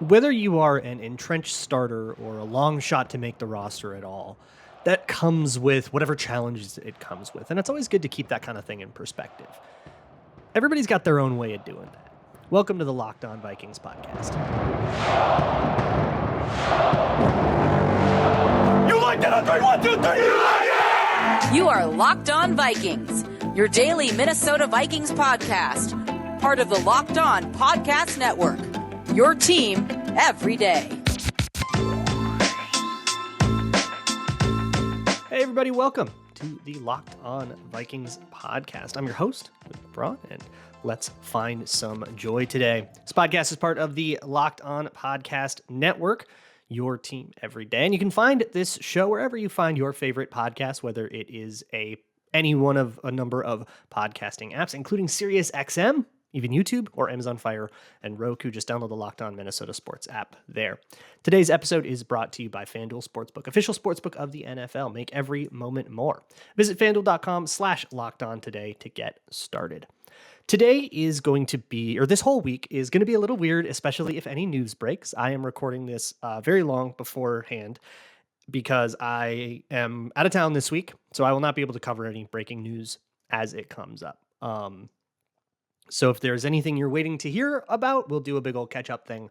Whether you are an entrenched starter or a long shot to make the roster at all, that comes with whatever challenges it comes with. And it's always good to keep that kind of thing in perspective. Everybody's got their own way of doing that. Welcome to the Locked On Vikings podcast. You like that on 3, 1, 2, 3, you like it! You are Locked On Vikings, your daily Minnesota Vikings podcast, part of the Locked On Podcast Network, your team every day. Hey everybody, welcome to the Locked On Vikings podcast. I'm your host, Braun, and let's find some joy today. This podcast is part of the Locked On Podcast Network, your team every day. And you can find this show wherever you find your favorite podcast, whether it is any one of a number of podcasting apps, including SiriusXM, even YouTube, or Amazon Fire and Roku. Just download the Locked On Minnesota Sports app there. Today's episode is brought to you by FanDuel Sportsbook, official sportsbook of the NFL. Make every moment more. Visit FanDuel.com/LockedOn today to get started. Today is going to be, or this whole week is going to be a little weird, especially if any news breaks. I am recording this very long beforehand because I am out of town this week, so I will not be able to cover any breaking news as it comes up. So if there's anything you're waiting to hear about, we'll do a big old catch-up thing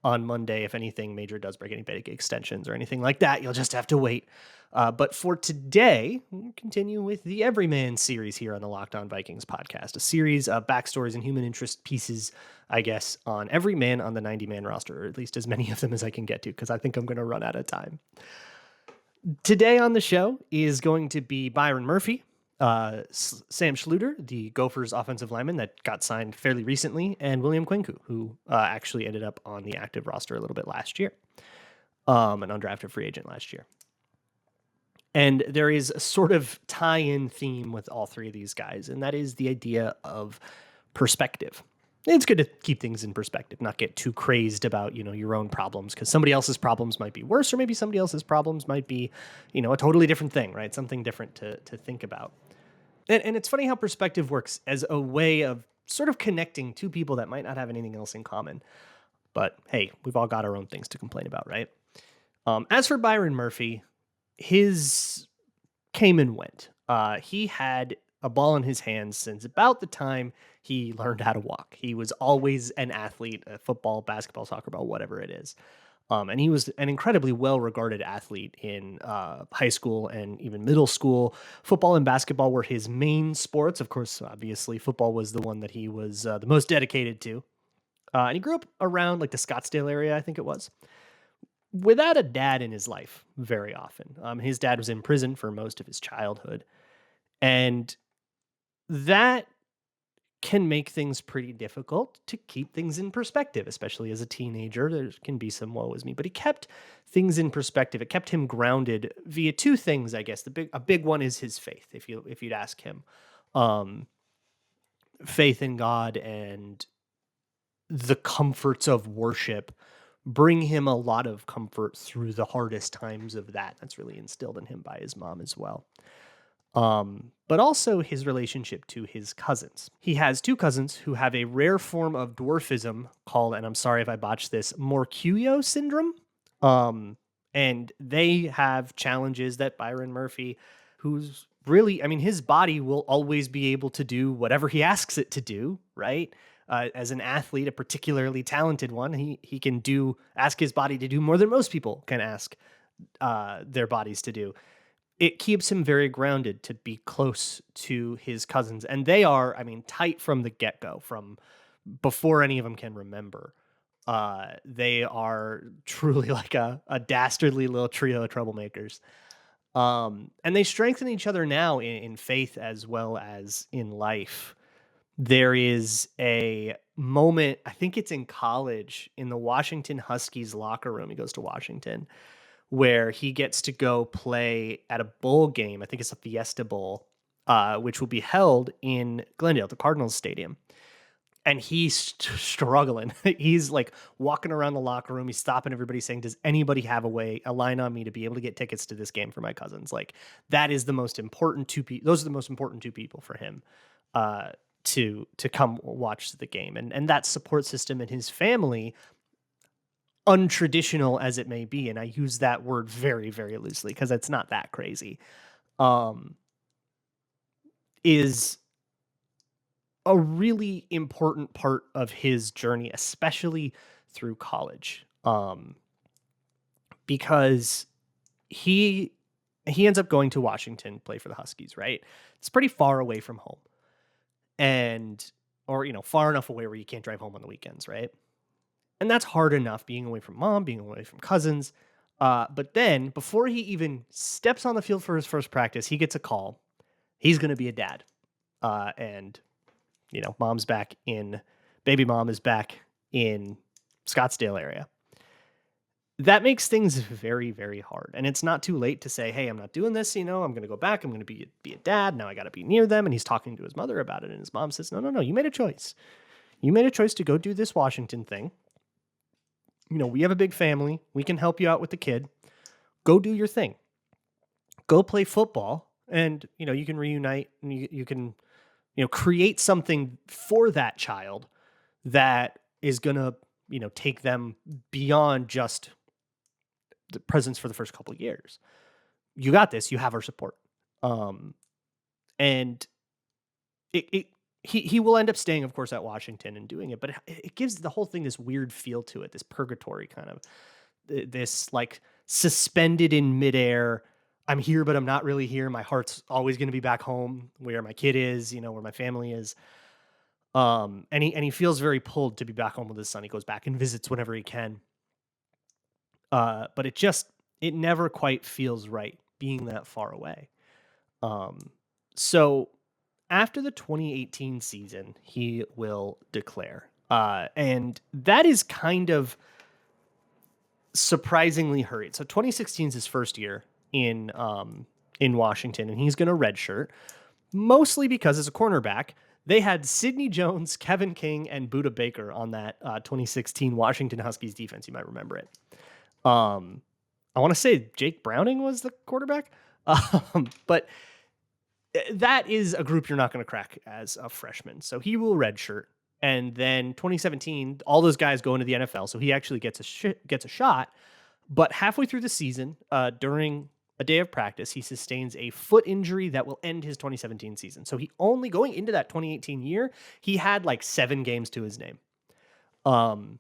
on Monday. If anything major does break, any big extensions or anything like that, you'll just have to wait. But for today, we'll continue with the Everyman series here on the Locked On Vikings podcast, a series of backstories and human interest pieces, I guess, on every man on the 90-man roster, or at least as many of them as I can get to, because I think I'm going to run out of time. Today on the show is going to be Byron Murphy, Sam Schlueter, the Gophers offensive lineman that got signed fairly recently, and William Kwenkeu, who actually ended up on the active roster a little bit last year, an undrafted free agent last year. And there is a sort of tie-in theme with all three of these guys, and that is the idea of perspective. It's good to keep things in perspective, not get too crazed about, your own problems, because somebody else's problems might be worse, or maybe somebody else's problems might be, a totally different thing, right? Something different to think about. And it's funny how perspective works as a way of sort of connecting two people that might not have anything else in common. But hey, we've all got our own things to complain about, right? As for Byron Murphy, his came and went. He had a ball in his hands since about the time he learned how to walk. He was always an athlete, football, basketball, soccer ball, whatever it is. And he was an incredibly well-regarded athlete in high school and even middle school. Football and basketball were his main sports. Of course, obviously, football was the one that he was the most dedicated to. And he grew up around like the Scottsdale area, I think it was, without a dad in his life very often. His dad was in prison for most of his childhood. And that can make things pretty difficult to keep things in perspective, especially as a teenager. There can be some woe is me, but he kept things in perspective. It kept him grounded via two things, I guess. A big one is his faith. If you'd ask him, faith in God and the comforts of worship bring him a lot of comfort through the hardest times of that. That's really instilled in him by his mom as well. But also his relationship to his cousins. He has two cousins who have a rare form of dwarfism called, and I'm sorry if I botched this, Kwenkeu syndrome. And they have challenges that Byron Murphy, who's really, his body will always be able to do whatever he asks it to do, right? As an athlete, a particularly talented one, he can ask his body to do more than most people can ask their bodies to do. It keeps him very grounded to be close to his cousins. And they are, tight from the get-go, from before any of them can remember. They are truly like a dastardly little trio of troublemakers. And they strengthen each other now in faith as well as in life. There is a moment, I think it's in college, in the Washington Huskies locker room. He goes to Washington, where he gets to go play at a bowl game. I think it's a Fiesta Bowl, which will be held in Glendale, the Cardinals Stadium. And he's struggling. He's like walking around the locker room. He's stopping everybody saying, does anybody have a line on me to be able to get tickets to this game for my cousins? Like, that is the most important those are the most important two people for him to come watch the game. And that support system in his family untraditional as it may be, and I use that word very, very loosely because it's not that crazy, is a really important part of his journey, especially through college, because he ends up going to Washington, play for the Huskies, right? It's pretty far away from home, or far enough away where you can't drive home on the weekends, right? And that's hard enough, being away from mom, being away from cousins. But then, before he even steps on the field for his first practice, he gets a call. He's going to be a dad, and baby mom is back in Scottsdale area. That makes things very, very hard. And it's not too late to say, hey, I'm not doing this. I'm going to go back. I'm going to be a dad. Now I got to be near them. And he's talking to his mother about it. And his mom says, no, you made a choice. You made a choice to go do this Washington thing. We have a big family. We can help you out with the kid. Go do your thing. Go play football. And, you can reunite and you can, create something for that child that is going to, take them beyond just the presence for the first couple of years. You got this. You have our support. And he will end up staying, of course, at Washington and doing it, but it gives the whole thing this weird feel to it, this purgatory kind of, this like suspended in midair. I'm here, but I'm not really here. My heart's always going to be back home where my kid is, where my family is. And he feels very pulled to be back home with his son. He goes back and visits whenever he can. But it never quite feels right being that far away. So after the 2018 season, he will declare. And that is kind of surprisingly hurried. So 2016 is his first year in Washington, and he's going to redshirt, mostly because as a cornerback, they had Sidney Jones, Kevin King, and Budda Baker on that 2016 Washington Huskies defense. You might remember it. I want to say Jake Browning was the quarterback, but that is a group you're not going to crack as a freshman. So he will redshirt. And then 2017, all those guys go into the NFL. So he actually gets a shot. But halfway through the season, during a day of practice, he sustains a foot injury that will end his 2017 season. So he only, going into that 2018 year, he had like 7 games to his name. But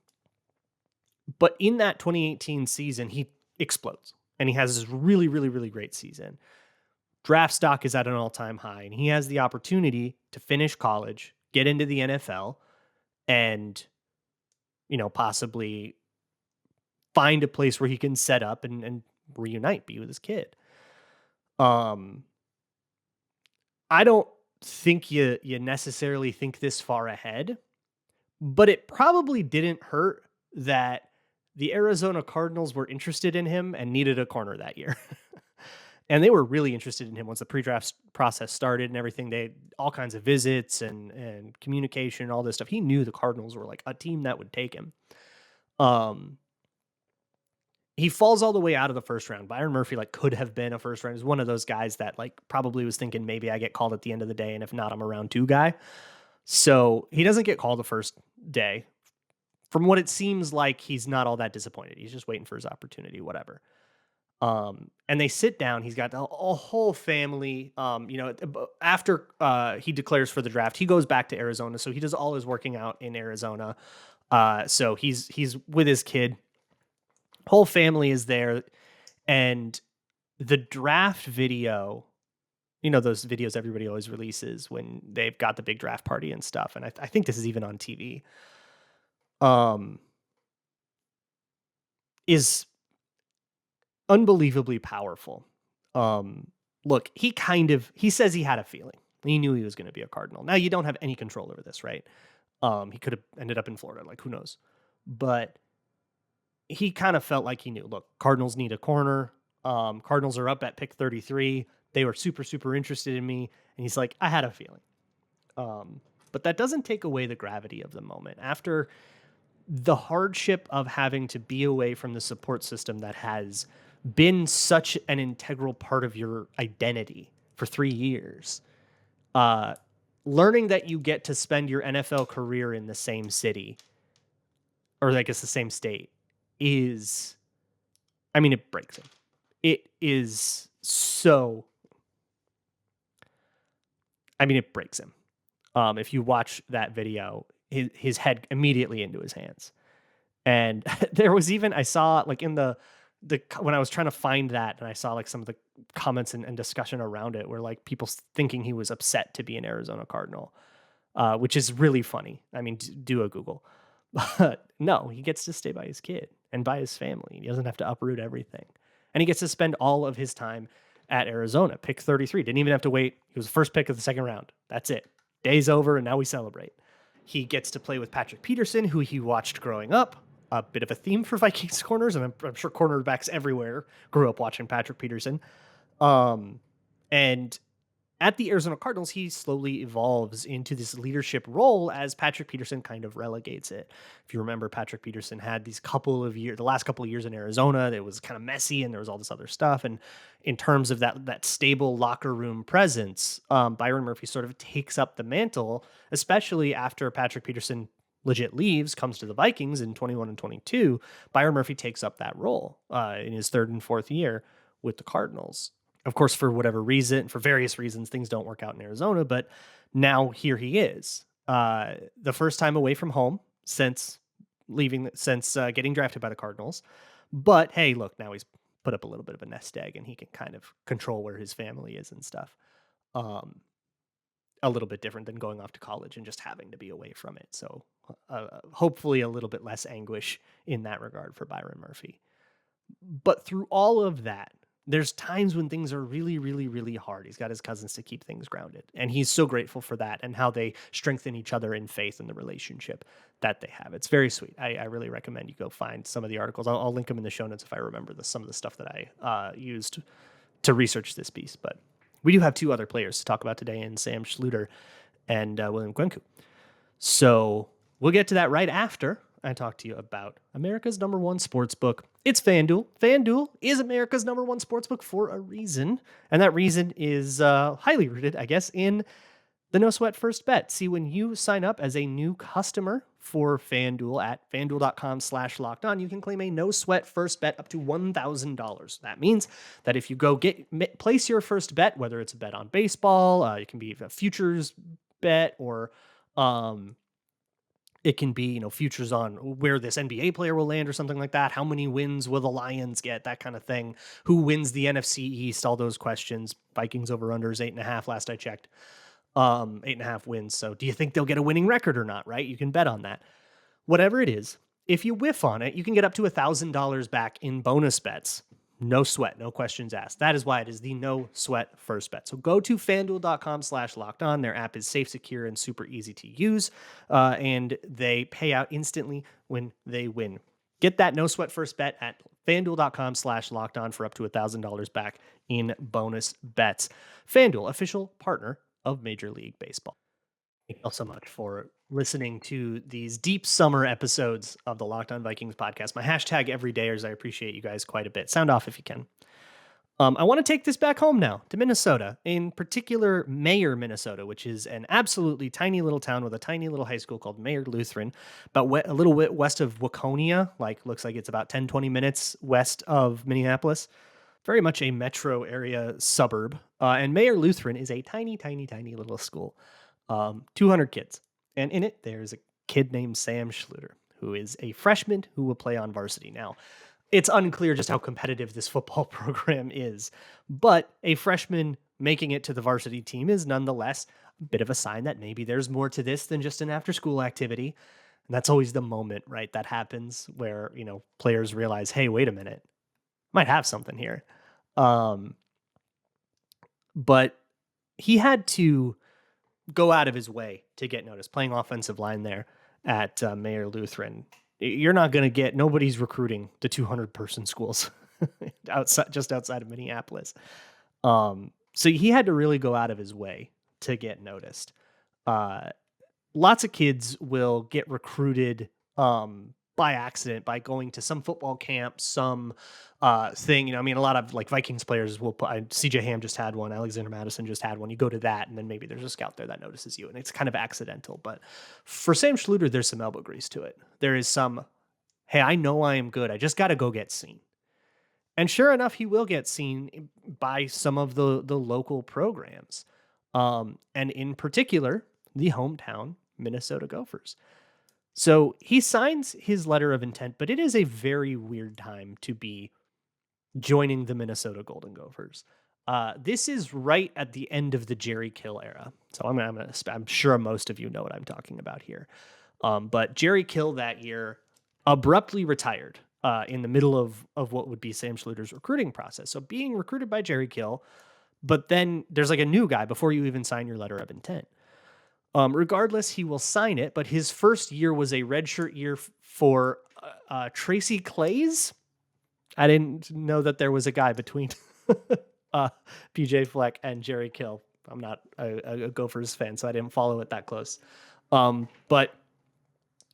in that 2018 season, he explodes and he has this really, really, really great season. Draft stock is at an all-time high, and he has the opportunity to finish college, get into the NFL, and, possibly find a place where he can set up and reunite, be with his kid. I don't think you necessarily think this far ahead, but it probably didn't hurt that the Arizona Cardinals were interested in him and needed a corner that year. And they were really interested in him once the pre-draft process started and everything. They all kinds of visits and communication and all this stuff. He knew the Cardinals were like a team that would take him. He falls all the way out of the first round. Byron Murphy could have been a first round. He's one of those guys that probably was thinking maybe I get called at the end of the day, and if not, I'm a round 2 guy. So he doesn't get called the first day. From what it seems like, he's not all that disappointed. He's just waiting for his opportunity, whatever. And they sit down. He's got a whole family. After he declares for the draft, he goes back to Arizona. So he does all his working out in Arizona. So he's with his kid. Whole family is there, and the draft video, those videos everybody always releases when they've got the big draft party and stuff. And I think this is even on TV. Is unbelievably powerful. Look, he says he had a feeling. He knew he was going to be a Cardinal. Now you don't have any control over this, right? He could have ended up in Florida, who knows? But he kind of felt like he knew, look, Cardinals need a corner. Cardinals are up at pick 33. They were super, super interested in me. And he's like, I had a feeling. But that doesn't take away the gravity of the moment. After the hardship of having to be away from the support system that has been such an integral part of your identity for 3 years, learning that you get to spend your NFL career in the same city, or I guess the same state, is, I mean, it breaks him. It is so, I mean, it breaks him. If you watch that video, his head immediately into his hands. And there was even, I saw like in the when I was trying to find that, and I saw like some of the comments and discussion around it were like people thinking he was upset to be an Arizona Cardinal, which is really funny. I mean, do a Google. But no, he gets to stay by his kid and by his family. He doesn't have to uproot everything. And he gets to spend all of his time at Arizona. Pick 33. Didn't even have to wait. He was the first pick of the second round. That's it. Day's over, and now we celebrate. He gets to play with Patrick Peterson, who he watched growing up. A bit of a theme for Vikings corners, and I'm sure cornerbacks everywhere grew up watching Patrick Peterson. And at the Arizona Cardinals, he slowly evolves into this leadership role as Patrick Peterson kind of relegates it. If you remember, Patrick Peterson had these the last couple of years in Arizona, it was kind of messy and there was all this other stuff. And in terms of that stable locker room presence, Byron Murphy sort of takes up the mantle, especially after Patrick Peterson legit leaves, comes to the Vikings in 21 and 22. Byron Murphy takes up that role in his third and fourth year with the Cardinals. Of course, for whatever reason, for various reasons, things don't work out in Arizona, but now here he is. The first time away from home since getting drafted by the Cardinals. But hey, look, now he's put up a little bit of a nest egg and he can kind of control where his family is and stuff. A little bit different than going off to college and just having to be away from it. So hopefully a little bit less anguish in that regard for Byron Murphy. But through all of that, there's times when things are really, really, really hard. He's got his cousins to keep things grounded. And he's so grateful for that and how they strengthen each other in faith and the relationship that they have. It's very sweet. I really recommend you go find some of the articles. I'll link them in the show notes if I remember some of the stuff that I used to research this piece. But we do have two other players to talk about today in Sam Schlueter and William Kwenkeu. So we'll get to that right after I talk to you about America's number one sports book. It's FanDuel. FanDuel is America's number one sports book for a reason. And that reason is highly rooted, I guess, in the no sweat first bet. See, when you sign up as a new customer for FanDuel at FanDuel.com/lockedon, you can claim a no sweat first bet up to $1,000. That means that if you go place your first bet, whether it's a bet on baseball, it can be a futures bet, or it can be, futures on where this NBA player will land or something like that. How many wins will the Lions get? That kind of thing. Who wins the NFC East? All those questions. Vikings over-unders 8.5 last I checked. 8.5 wins. So do you think they'll get a winning record or not, right? You can bet on that. Whatever it is, if you whiff on it, you can get up to $1,000 back in bonus bets. No sweat, no questions asked. That is why it is the no sweat first bet. So go to FanDuel.com/lockedon. Their app is safe, secure, and super easy to use. And they pay out instantly when they win. Get that no sweat first bet at FanDuel.com/lockedon for up to $1,000 back in bonus bets. FanDuel, official partner of Major League Baseball. Thank you all so much for listening to these deep summer episodes of the Locked On Vikings podcast. My hashtag everydayers. I appreciate you guys quite a bit. Sound off if you can. I want to take this back home now to Minnesota, in particular Mayer, Minnesota, which is an absolutely tiny little town with a tiny little high school called Mayer Lutheran, about a little bit west of Waconia, looks like it's about 10, 20 minutes west of Minneapolis. Very much a metro area suburb. And Mayer Lutheran is a tiny, tiny, tiny little school. 200 kids. And in it, there's a kid named Sam Schlueter, who is a freshman who will play on varsity. Now, it's unclear just how competitive this football program is, but a freshman making it to the varsity team is nonetheless a bit of a sign that maybe there's more to this than just an after-school activity. And that's always the moment, right, that happens where, players realize, hey, wait a minute, might have something here. But he had to go out of his way to get noticed, playing offensive line there at Mayer Lutheran. You're not going to get, nobody's recruiting the 200-person schools just outside of Minneapolis. So he had to really go out of his way to get noticed. Lots of kids will get recruited by accident, by going to some football camp, some thing. A lot of Vikings players will put, CJ Ham just had one, Alexander Madison just had one. You go to that, and then maybe there's a scout there that notices you, and it's kind of accidental. But for Sam Schlueter, there's some elbow grease to it. There is some hey, I know I am good. I just got to go get seen. And sure enough, he will get seen by some of the local programs. And in particular, the hometown Minnesota Gophers. So he signs his letter of intent, but it is a very weird time to be joining the Minnesota Golden Gophers. This is right at the end of the Jerry Kill era. So I'm sure most of you know what I'm talking about here. But Jerry Kill that year abruptly retired in the middle of what would be Sam Schlueter's recruiting process. So being recruited by Jerry Kill, but then there's like a new guy before you even sign your letter of intent. Regardless, he will sign it, but his first year was a redshirt year for Tracy Clays. I didn't know that there was a guy between PJ Fleck and Jerry Kill. I'm not a Gophers fan, so I didn't follow it that close. But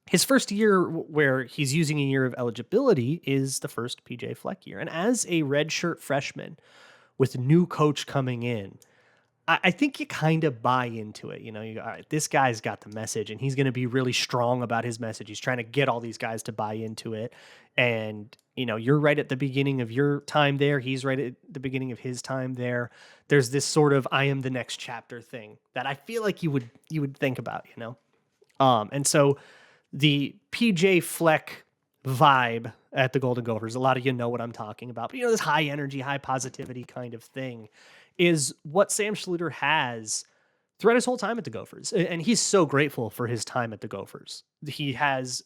his first year where he's using a year of eligibility is the first PJ Fleck year. And as a redshirt freshman with new coach coming in, I think you kind of buy into it. You know, all right, this guy's got the message and he's going to be really strong about his message. He's trying to get all these guys to buy into it. And, you know, you're right at the beginning of your time there. He's right at the beginning of his time there. There's this sort of I am the next chapter thing that I feel like you would think about, you know? And so the PJ Fleck vibe at the Golden Gophers, a lot of you know what I'm talking about, but you know, this high energy, high positivity kind of thing is what Sam Schlueter has throughout his whole time at the Gophers. And he's so grateful for his time at the Gophers. He has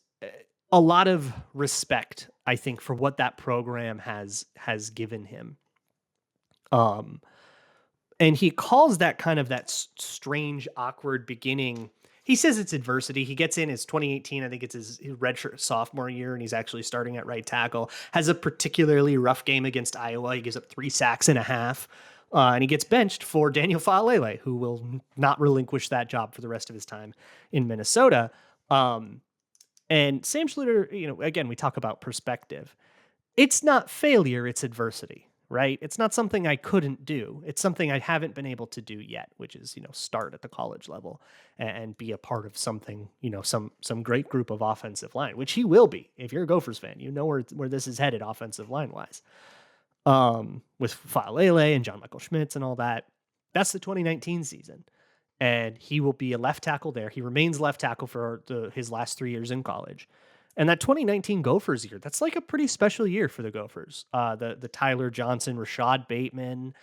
a lot of respect, I think, for what that program has given him. And he calls that kind of that strange, awkward beginning. He says it's adversity. He gets in his 2018, I think it's his redshirt sophomore year, and he's actually starting at right tackle. Has a particularly rough game against Iowa. He gives up 3 sacks and a half. And he gets benched for Daniel Faalele, who will not relinquish that job for the rest of his time in Minnesota. And Sam Schlueter, you know, again, we talk about perspective. It's not failure, it's adversity, right? It's not something I couldn't do. It's something I haven't been able to do yet, which is, you know, start at the college level and be a part of something, you know, some great group of offensive line, which he will be. If you're a Gophers fan, you know where this is headed offensive line wise. With Faalele and John Michael Schmitz and all that. That's the 2019 season. And he will be a left tackle there. He remains left tackle for his last 3 years in college. And that 2019 Gophers year, that's like a pretty special year for the Gophers. The Tyler Johnson, Rashad Bateman,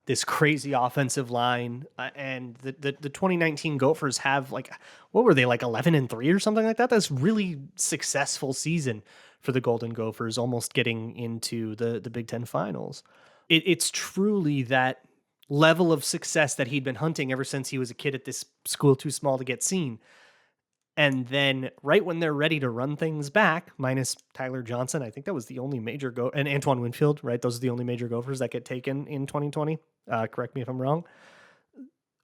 this crazy offensive line. And the 2019 Gophers have like, what were they, like 11-3 or something like that? That's really successful season for the Golden Gophers, almost getting into the Big Ten finals. It's truly that level of success that he'd been hunting ever since he was a kid at this school too small to get seen. And then right when they're ready to run things back, minus Tyler Johnson, I think that was the only major and Antoine Winfield, right? Those are the only major Gophers that get taken in 2020. Correct me if I'm wrong.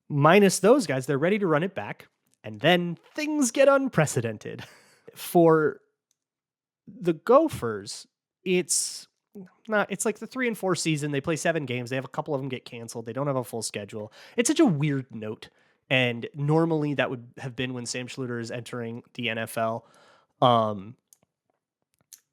Minus those guys, they're ready to run it back. And then things get unprecedented. For the Gophers, it's like the 3 and 4 season. They play 7 games. They have a couple of them get canceled. They don't have a full schedule. It's such a weird note. And normally that would have been when Sam Schlueter is entering the NFL.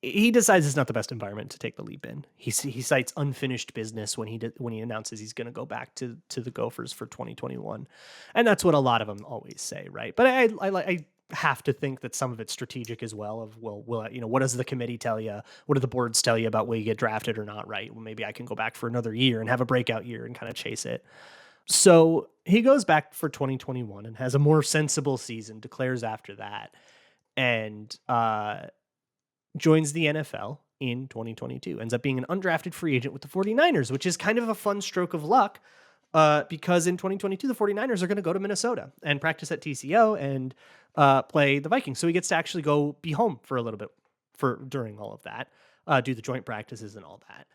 He decides it's not the best environment to take the leap in. He cites unfinished business when he announces he's going to go back to the Gophers for 2021. And that's what a lot of them always say, right? But I have to think that some of it's strategic as well. You know, what does the committee tell you? What do the boards tell you about will you get drafted or not? Right? Well, maybe I can go back for another year and have a breakout year and kind of chase it. So he goes back for 2021 and has a more sensible season, declares after that, and joins the NFL in 2022. Ends up being an undrafted free agent with the 49ers, which is kind of a fun stroke of luck because in 2022, the 49ers are going to go to Minnesota and practice at TCO and play the Vikings. So he gets to actually go be home for a little bit during all of that, do the joint practices and all that.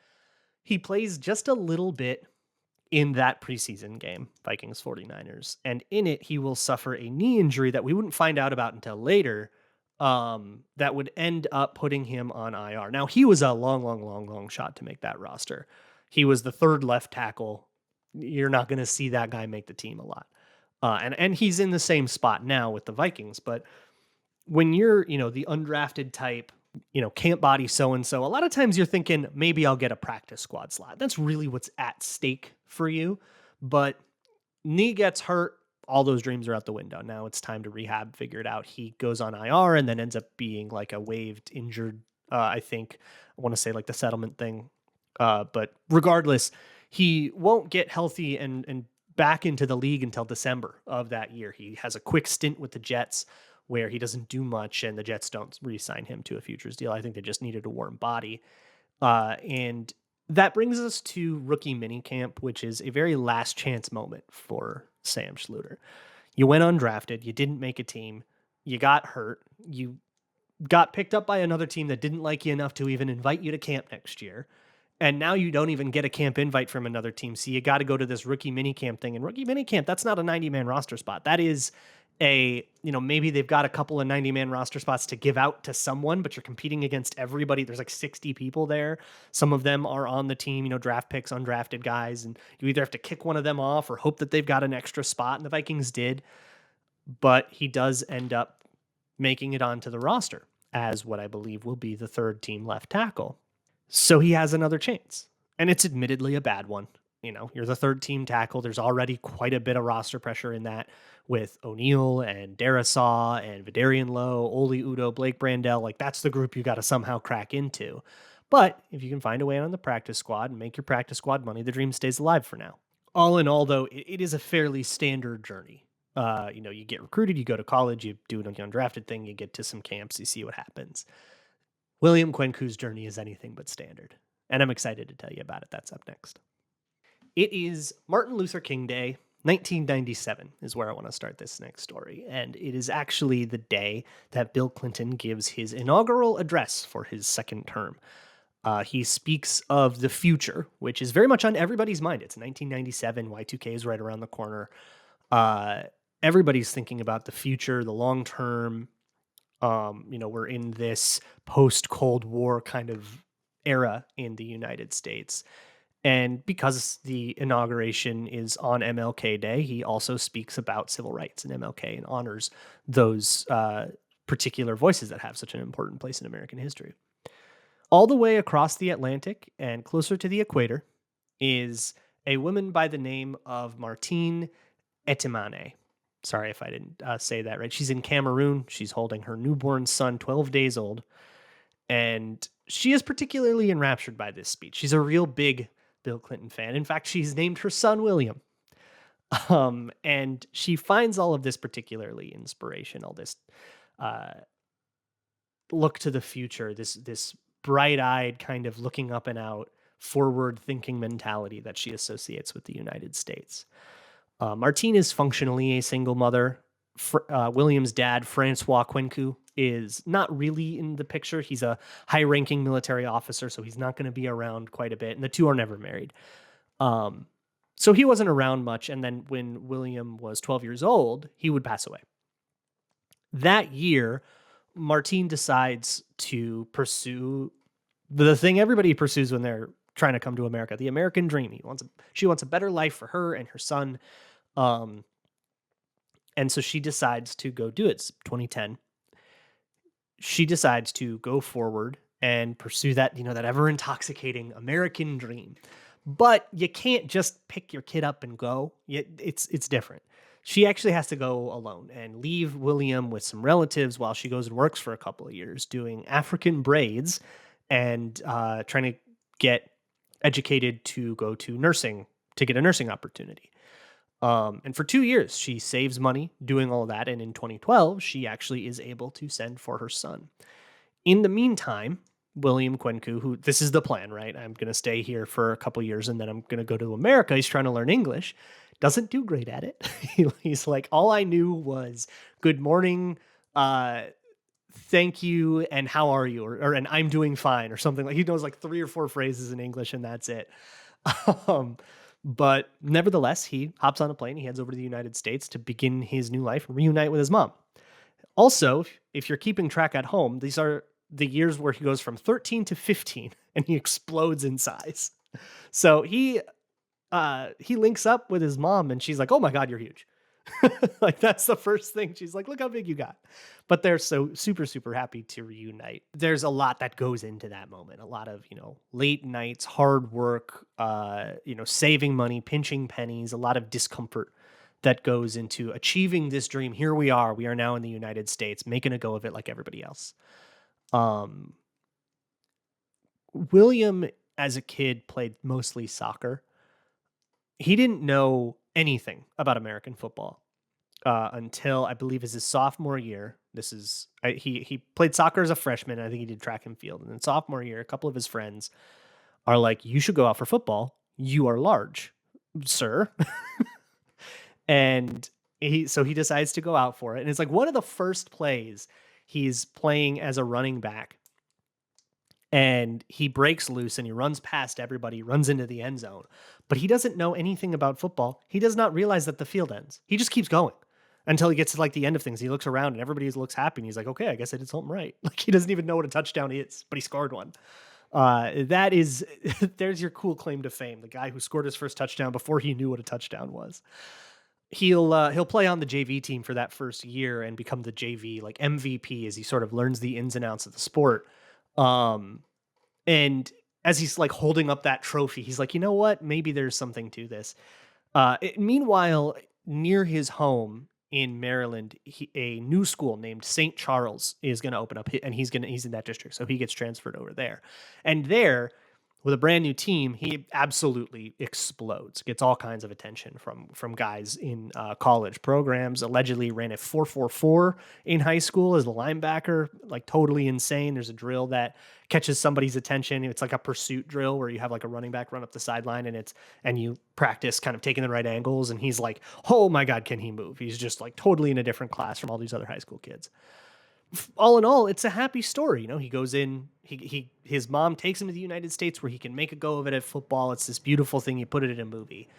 He plays just a little bit in that preseason game, Vikings 49ers. And in it, he will suffer a knee injury that we wouldn't find out about until later, that would end up putting him on IR. Now, he was a long shot to make that roster. He was the 3rd left tackle. You're not going to see that guy make the team a lot. And he's in the same spot now with the Vikings. But when you're, you know, the undrafted type camp body so-and-so, a lot of times you're thinking, maybe I'll get a practice squad slot. That's really what's at stake for you. But knee gets hurt, all those dreams are out the window. Now it's time to rehab, figure it out. He goes on IR and then ends up being like a waived injured, I think. I want to say like the settlement thing. But regardless, he won't get healthy and back into the league until December of that year. He has a quick stint with the Jets where he doesn't do much, and the Jets don't re-sign him to a futures deal. I think they just needed a warm body. And that brings us to rookie minicamp, which is a very last chance moment for Sam Schlueter. You went undrafted, you didn't make a team, you got hurt, you got picked up by another team that didn't like you enough to even invite you to camp next year. And now you don't even get a camp invite from another team. So you got to go to this rookie minicamp thing. And rookie minicamp, that's not a 90-man roster spot. That is maybe they've got a couple of 90-man roster spots to give out to someone, but you're competing against everybody. There's like 60 people there. Some of them are on the team, draft picks, undrafted guys. And you either have to kick one of them off or hope that they've got an extra spot. And the Vikings did. But he does end up making it onto the roster as what I believe will be the third team left tackle. So he has another chance, and it's admittedly a bad one. You're the third team tackle. There's already quite a bit of roster pressure in that with O'Neal and Darisaw and Vidarian Lowe, Oli Udoh, Blake Brandel. Like, that's the group you got to somehow crack into. But if you can find a way on the practice squad and make your practice squad money, the dream stays alive for now. All in all, though, it is a fairly standard journey. You get recruited, you go to college, you do an undrafted thing, you get to some camps, you see what happens. William Kwenkeu's journey is anything but standard, and I'm excited to tell you about it. That's up next. It is Martin Luther King Day, 1997 is where I want to start this next story, and it is actually the day that Bill Clinton gives his inaugural address for his second term. He speaks of the future, which is very much on everybody's mind. It's 1997, Y2K is right around the corner. Everybody's thinking about the future, the long term. We're in this post-Cold War kind of era in the United States. And because the inauguration is on MLK Day, he also speaks about civil rights and MLK and honors those particular voices that have such an important place in American history. All the way across the Atlantic and closer to the equator is a woman by the name of Martine Etimane. Sorry if I didn't say that right. She's in Cameroon. She's holding her newborn son, 12 days old. And she is particularly enraptured by this speech. She's a real big Bill Clinton fan. In fact, she's named her son William. And she finds all of this particularly inspirational, this look to the future, this bright-eyed kind of looking up and out, forward-thinking mentality that she associates with the United States. Martine is functionally a single mother. William's dad, Francois Kwenkeu, is not really in the picture. He's a high-ranking military officer, so he's not going to be around quite a bit, and the two are never married. So he wasn't around much, and then when William was 12 years old, he would pass away. That year, Martine decides to pursue the thing everybody pursues when they're trying to come to America, the American dream. She wants a better life for her and her son. And so she decides to go do it. It's 2010. She decides to go forward and pursue that, that ever intoxicating American dream. But you can't just pick your kid up and go. It's different. She actually has to go alone and leave William with some relatives while she goes and works for a couple of years doing African braids and trying to get educated to go to nursing, to get a nursing opportunity. And for 2 years, she saves money doing all of that. And in 2012, she actually is able to send for her son. In the meantime, William Kwenkeu, who this is the plan, right? I'm going to stay here for a couple years and then I'm going to go to America. He's trying to learn English. Doesn't do great at it. He's like, all I knew was good morning, thank you, and how are you? Or and I'm doing fine or something. Like he knows like 3 or 4 phrases in English and that's it. But nevertheless, he hops on a plane. He heads over to the United States to begin his new life and reunite with his mom. Also, if you're keeping track at home, these are the years where he goes from 13 to 15 and he explodes in size. So he links up with his mom and she's like, oh my God, you're huge. Like that's the first thing. She's like, look how big you got. But they're so super, super happy to reunite. There's a lot that goes into that moment. A lot of, late nights, hard work, saving money, pinching pennies, a lot of discomfort that goes into achieving this dream. Here we are. We are now in the United States, making a go of it like everybody else. Um, William, as a kid, played mostly soccer. He didn't know anything about American football until I believe is his sophomore year. He played soccer as a freshman. I think he did track and field, and then sophomore year, a couple of his friends are like, "You should go out for football. You are large, sir." And he decides to go out for it, and it's like one of the first plays. He's playing as a running back, and he breaks loose and he runs past everybody, runs into the end zone, but he doesn't know anything about football. He does not realize that the field ends. He just keeps going until he gets to like the end of things. He looks around and everybody looks happy and he's like, okay, I guess I did something right. Like he doesn't even know what a touchdown is, but he scored one. That is, there's your cool claim to fame. The guy who scored his first touchdown before he knew what a touchdown was. He'll play on the JV team for that first year and become the JV like MVP as he sort of learns the ins and outs of the sport. And as he's like holding up that trophy, he's like, you know what? Maybe there's something to this. Meanwhile, near his home in Maryland, a new school named St. Charles is going to open up, and he's in that district, so he gets transferred over there. And there, with a brand new team, he absolutely explodes. Gets all kinds of attention from guys in college programs. Allegedly ran a 4.44 in high school as a linebacker, like totally insane. There's a drill that catches somebody's attention. It's like a pursuit drill where you have like a running back run up the sideline, and you practice kind of taking the right angles. And he's like, oh my God, can he move? He's just like totally in a different class from all these other high school kids. All in all, it's a happy story. He goes in, his mom takes him to the United States where he can make a go of it at football. It's this beautiful thing. You put it in a movie,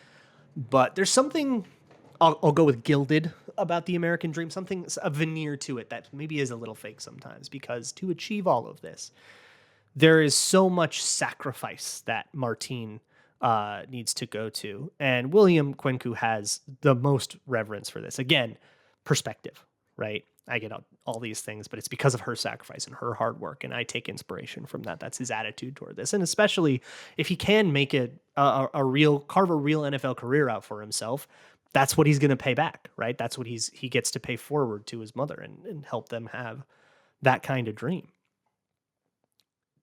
but there's something I'll go with gilded about the American dream, something, a veneer to it that maybe is a little fake sometimes, because to achieve all of this, there is so much sacrifice that Martine needs to go to. And William Kwenkeu has the most reverence for this. Again, perspective, right? I get all these things, but it's because of her sacrifice and her hard work. And I take inspiration from that. That's his attitude toward this. And especially if he can make it carve a real NFL career out for himself, that's what he's going to pay back, right? That's what he gets to pay forward to his mother and help them have that kind of dream.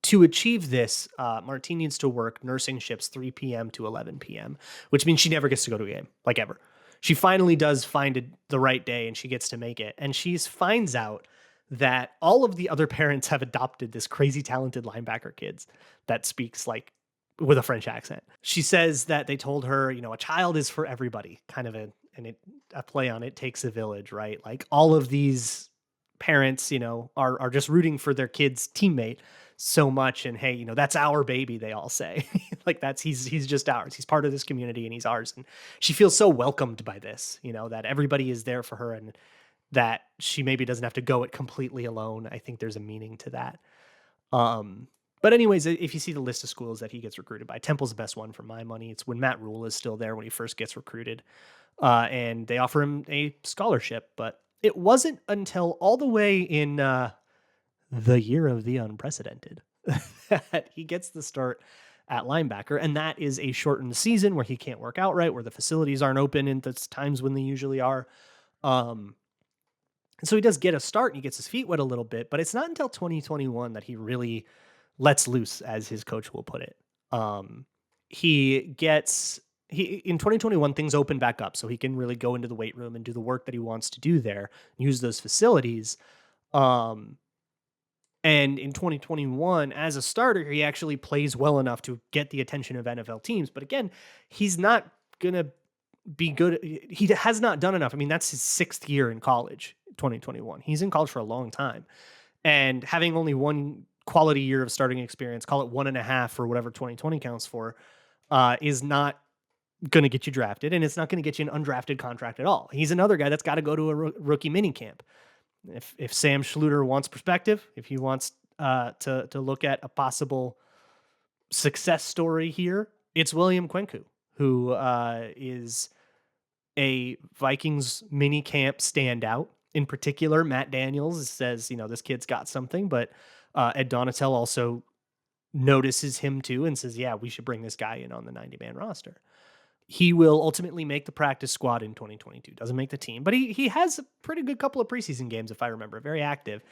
To achieve this, Martine needs to work nursing shifts 3 p.m. to 11 p.m., which means she never gets to go to a game, like ever. She finally does find the right day and she gets to make it. And she finds out that all of the other parents have adopted this crazy talented linebacker kids that speaks like with a French accent. She says that they told her, a child is for everybody, kind of a play on it takes a village, right? Like all of these parents, are just rooting for their kid's teammate so much. And hey, that's our baby, they all say. Like he's just ours. He's part of this community and he's ours. And she feels so welcomed by this, that everybody is there for her and that she maybe doesn't have to go it completely alone. I think there's a meaning to that. But anyways, if you see the list of schools that he gets recruited by, Temple's the best one for my money. It's when Matt Rule is still there when he first gets recruited. And they offer him a scholarship, but it wasn't until all the way in the year of the unprecedented that he gets the start at linebacker. And that is a shortened season where he can't work out right, where the facilities aren't open in the times when they usually are. And so he does get a start and he gets his feet wet a little bit, but it's not until 2021 that he really lets loose, as his coach will put it. In 2021, things open back up so he can really go into the weight room and do the work that he wants to do there, use those facilities. And in 2021, as a starter, he actually plays well enough to get the attention of NFL teams. But again, he's not going to be good. He has not done enough. I mean, that's his 6th year in college, 2021. He's in college for a long time. And having only one quality year of starting experience, call it 1.5 or whatever 2020 counts for, is not going to get you drafted. And it's not going to get you an undrafted contract at all. He's another guy that's got to go to a rookie mini camp. If Sam Schlueter wants perspective, if he wants to look at a possible success story here, it's William Kwenkeu, who is a Vikings mini camp standout. In particular, Matt Daniels says, this kid's got something, but Ed Donatel also notices him too and says, yeah, we should bring this guy in on the 90-man roster. He will ultimately make the practice squad in 2022. Doesn't make the team, but he has a pretty good couple of preseason games, if I remember, very active.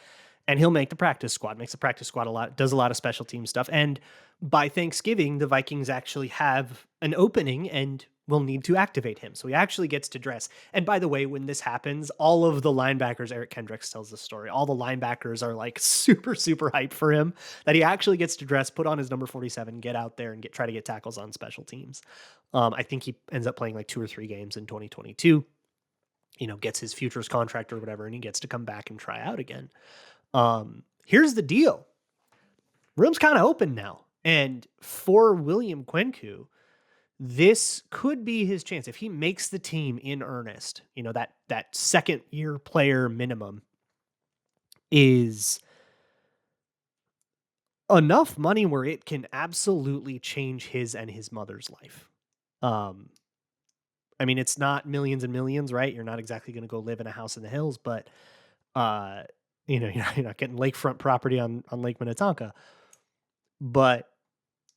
And he'll make the practice squad, makes the practice squad a lot, does a lot of special team stuff. And by Thanksgiving, the Vikings actually have an opening and will need to activate him. So he actually gets to dress. And by the way, when this happens, all of the linebackers, Eric Kendricks tells the story, all the linebackers are like super, super hyped for him that he actually gets to dress, put on his number 47, get out there and try to get tackles on special teams. I think he ends up playing like 2 or 3 games in 2022, gets his futures contract or whatever, and he gets to come back and try out again. Here's the deal. Room's kind of open now. And for William Kwenkeu, this could be his chance. If he makes the team in earnest, that second year player minimum is enough money where it can absolutely change his and his mother's life. It's not millions and millions, right? You're not exactly going to go live in a house in the hills, but, you're not getting lakefront property on Lake Minnetonka, but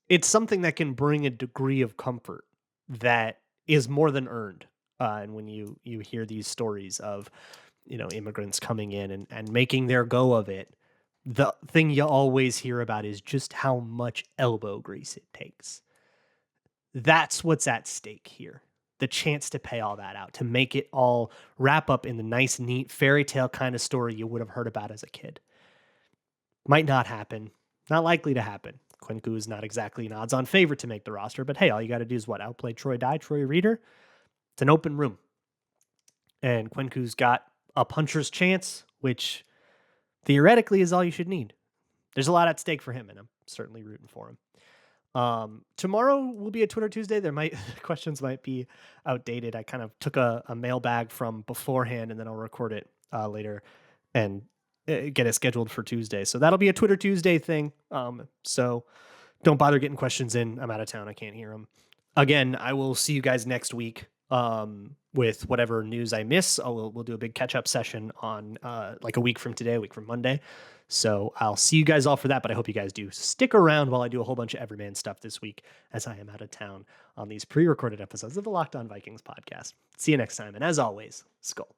it's something that can bring a degree of comfort that is more than earned. And when you hear these stories of, immigrants coming in and making their go of it, the thing you always hear about is just how much elbow grease it takes. That's what's at stake here. The chance to pay all that out, to make it all wrap up in the nice, neat fairy tale kind of story you would have heard about as a kid. Might not happen. Not likely to happen. Kwenkeu is not exactly an odds-on favorite to make the roster, but hey, all you got to do is outplay Troy Reader. It's an open room. And Kwenkeu's got a puncher's chance, which theoretically is all you should need. There's a lot at stake for him, and I'm certainly rooting for him. Tomorrow will be a Twitter Tuesday. Questions might be outdated. I kind of took a mailbag from beforehand, and then I'll record it later and get it scheduled for Tuesday. So that'll be a Twitter Tuesday thing. So don't bother getting questions in. I'm out of town. I can't hear them. Again, I will see you guys next week with whatever news I miss. We'll do a big catch-up session on like a week from today, a week from Monday. So I'll see you guys all for that, but I hope you guys do stick around while I do a whole bunch of Everyman stuff this week as I am out of town on these pre-recorded episodes of the Locked On Vikings podcast. See you next time. And as always, Skull.